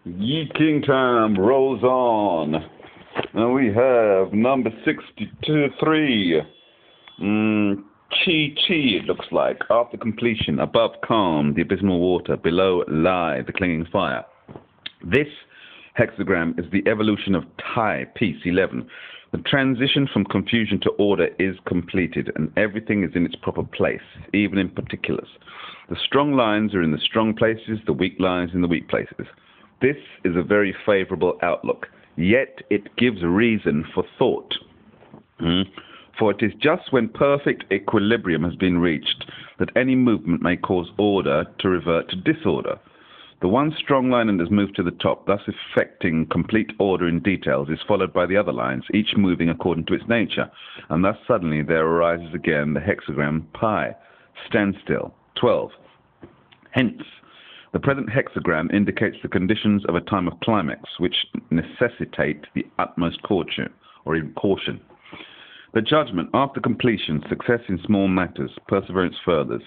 King time rolls on. And we have number 63. Chi, it looks like. After completion, above calm, the abysmal water, below lie, the clinging fire. This hexagram is the evolution of Tai, peace, 11. The transition from confusion to order is completed, and everything is in its proper place, even in particulars. The strong lines are in the strong places, the weak lines in the weak places. This is a very favorable outlook, yet it gives reason for thought. For it is just when perfect equilibrium has been reached that any movement may cause order to revert to disorder. The one strong line that has moved to the top, thus effecting complete order in details, is followed by the other lines, each moving according to its nature, and thus suddenly there arises again the hexagram pi, standstill, 12. Hence, the present hexagram indicates the conditions of a time of climax, which necessitate the utmost caution, or even caution. The judgment, after completion, success in small matters, perseverance furthers.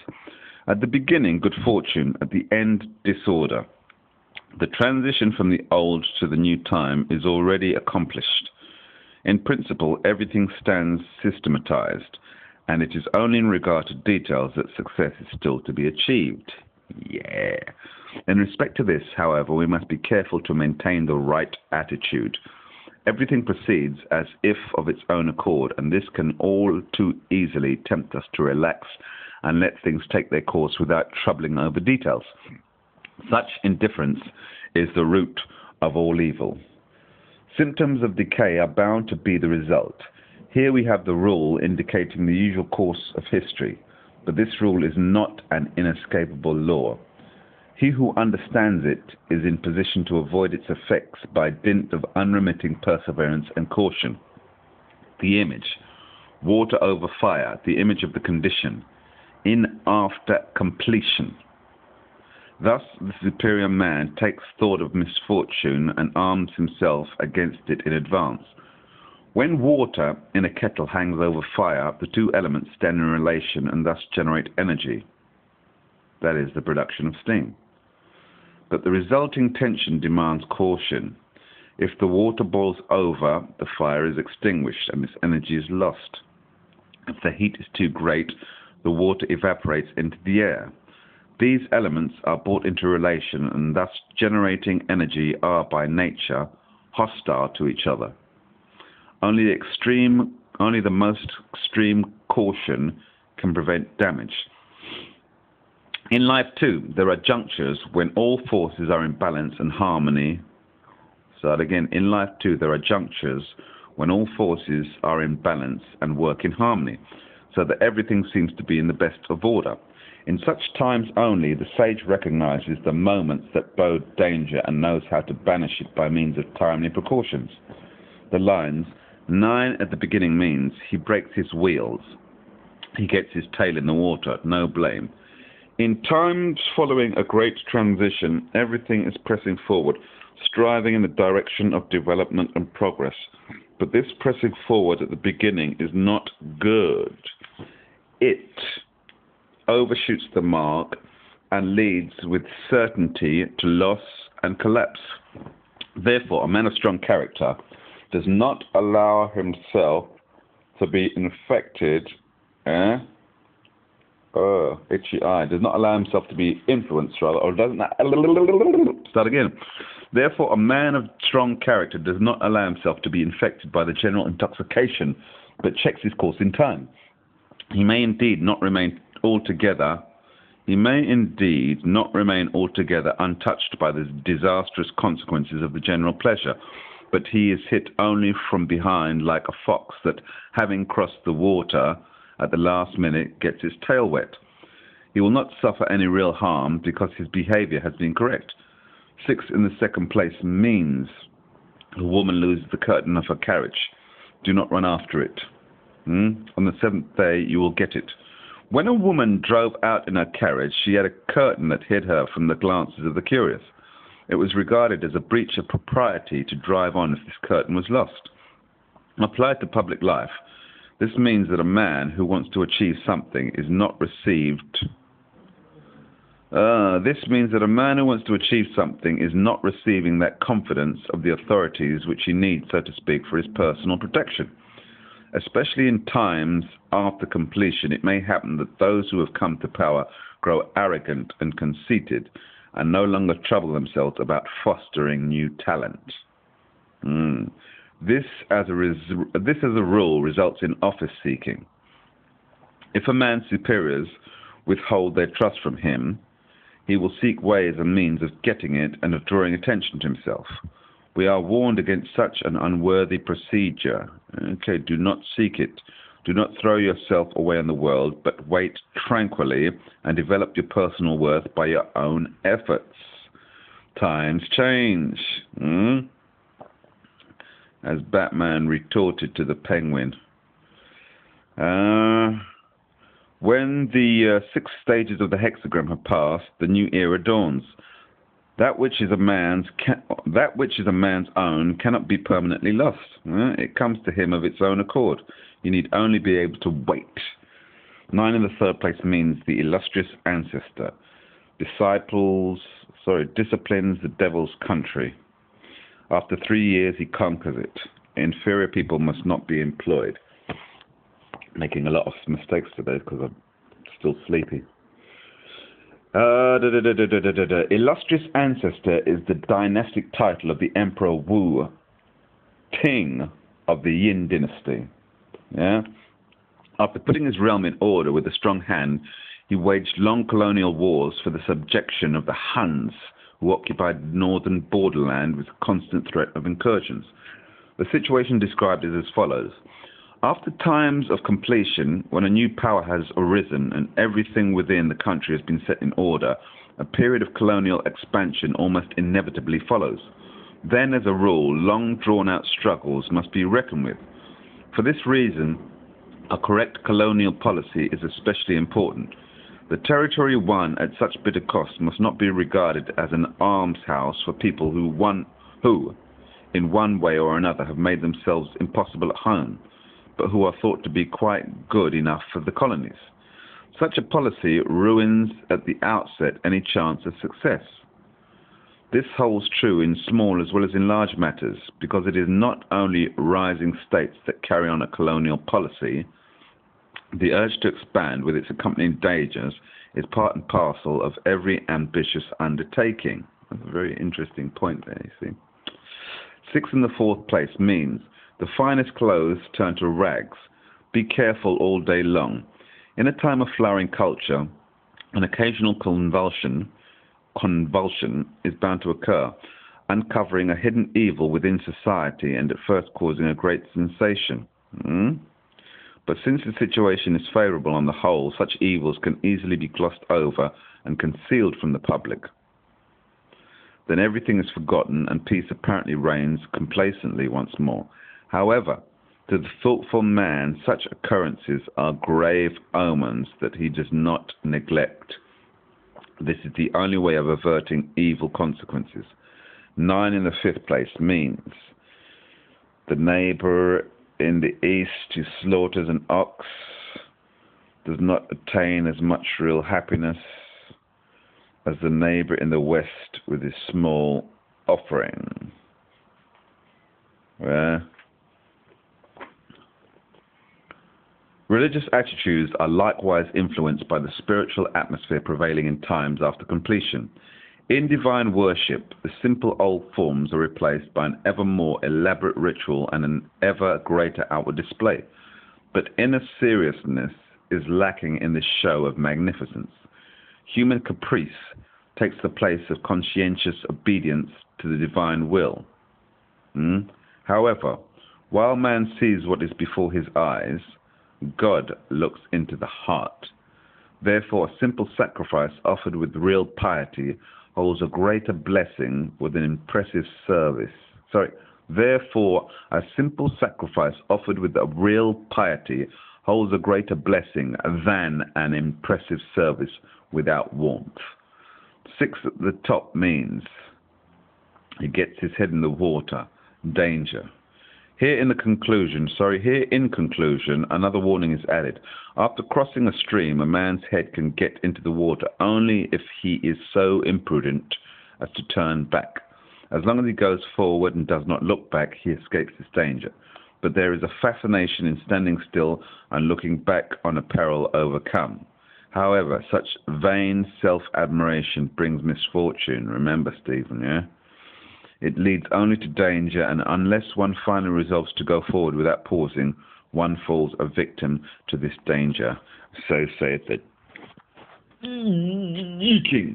At the beginning, good fortune, at the end, disorder. The transition from the old to the new time is already accomplished. In principle, everything stands systematized, and it is only in regard to details that success is still to be achieved. Yeah. In respect to this, however, we must be careful to maintain the right attitude. Everything proceeds as if of its own accord, and this can all too easily tempt us to relax and let things take their course without troubling over details. Such indifference is the root of all evil. Symptoms of decay are bound to be the result. Here we have the rule indicating the usual course of history, but this rule is not an inescapable law. He who understands it is in position to avoid its effects by dint of unremitting perseverance and caution. The image, water over fire, the image of the condition, in after completion. Thus the superior man takes thought of misfortune and arms himself against it in advance. When water in a kettle hangs over fire, the two elements stand in relation and thus generate energy. That is the production of steam. But the resulting tension demands caution. If the water boils over, the fire is extinguished and its energy is lost. If the heat is too great, the water evaporates into the air. These elements are brought into relation and thus generating energy are by nature hostile to each other. Only the most extreme caution can prevent damage. In life, too, there are junctures when all forces are in balance and harmony. So again, in life, too, there are junctures when all forces are in balance and work in harmony, so that everything seems to be in the best of order. In such times only, the sage recognizes the moments that bode danger and knows how to banish it by means of timely precautions. The lines 9 at the beginning means he breaks his wheels. He gets his tail in the water, no blame. In times following a great transition, everything is pressing forward, striving in the direction of development and progress. But this pressing forward at the beginning is not good. It overshoots the mark and leads with certainty to loss and collapse. Therefore, a man of strong character does not allow himself to be infected, itchy eye, does not allow himself to be influenced, rather, or doesn't, start again. Therefore, a man of strong character does not allow himself to be infected by the general intoxication, but checks his course in time. He may indeed not remain altogether untouched by the disastrous consequences of the general pleasure, but he is hit only from behind like a fox that, having crossed the water at the last minute, gets his tail wet. He will not suffer any real harm because his behavior has been correct. 6 in the second place means a woman loses the curtain of her carriage. Do not run after it. On the 7th day you will get it. When a woman drove out in her carriage, she had a curtain that hid her from the glances of the curious. It was regarded as a breach of propriety to drive on if this curtain was lost. Applied to public life, this means that a man who wants to achieve something is not received This means that a man who wants to achieve something is not receiving that confidence of the authorities which he needs, so to speak, for his personal protection. Especially in times after completion, it may happen that those who have come to power grow arrogant and conceited and no longer trouble themselves about fostering new talent. This, as a rule, results in office seeking. If a man's superiors withhold their trust from him, he will seek ways and means of getting it and of drawing attention to himself. We are warned against such an unworthy procedure. Okay, do not seek it. Do not throw yourself away in the world, but wait tranquilly and develop your personal worth by your own efforts. Times change. As Batman retorted to the Penguin. When the 6 stages of the hexagram have passed, the new era dawns. That which is a man's own cannot be permanently lost. It comes to him of its own accord. You need only be able to wait. 9 in the 3rd place means the illustrious ancestor. Disciplines the devil's country. After 3 years, he conquers it. Inferior people must not be employed. Making a lot of mistakes today because I'm still sleepy. Illustrious ancestor is the dynastic title of the Emperor Wu Ting of the Yin dynasty. Yeah. After putting his realm in order with a strong hand, he waged long colonial wars for the subjection of the Huns, who occupied the northern borderland with constant threat of incursions. The situation described is as follows. After times of completion, when a new power has arisen and everything within the country has been set in order, a period of colonial expansion almost inevitably follows. Then, as a rule, long drawn-out struggles must be reckoned with. For this reason, a correct colonial policy is especially important. The territory won at such bitter cost must not be regarded as an almshouse for people who, in one way or another, have made themselves impossible at home, but who are thought to be quite good enough for the colonies. Such a policy ruins at the outset any chance of success. This holds true in small as well as in large matters, because it is not only rising states that carry on a colonial policy. The urge to expand with its accompanying dangers is part and parcel of every ambitious undertaking. That's a very interesting point there, you see. 6 in the 4th place means the finest clothes turn to rags. Be careful all day long. In a time of flowering culture, an occasional convulsion is bound to occur, uncovering a hidden evil within society and at first causing a great sensation. But since the situation is favorable on the whole, such evils can easily be glossed over and concealed from the public. Then everything is forgotten and peace apparently reigns complacently once more. However, to the thoughtful man, such occurrences are grave omens that he does not neglect. This is the only way of averting evil consequences. 9 in the 5th place means the neighbor in the east who slaughters an ox does not attain as much real happiness as the neighbor in the west with his small offering. Religious attitudes are likewise influenced by the spiritual atmosphere prevailing in times after completion. In divine worship, the simple old forms are replaced by an ever more elaborate ritual and an ever greater outward display. But inner seriousness is lacking in this show of magnificence. Human caprice takes the place of conscientious obedience to the divine will. However, while man sees what is before his eyes, God looks into the heart. Therefore, a simple sacrifice offered with real piety holds a greater blessing with an impressive service. Therefore, a simple sacrifice offered with a real piety holds a greater blessing than an impressive service without warmth. 6 at the top means he gets his head in the water, danger. Here in conclusion, another warning is added. After crossing a stream, a man's head can get into the water only if he is so imprudent as to turn back. As long as he goes forward and does not look back, he escapes this danger. But there is a fascination in standing still and looking back on a peril overcome. However, such vain self-admiration brings misfortune. Remember, Stephen, yeah? It leads only to danger, and unless one finally resolves to go forward without pausing, one falls a victim to this danger. So saith the Ching.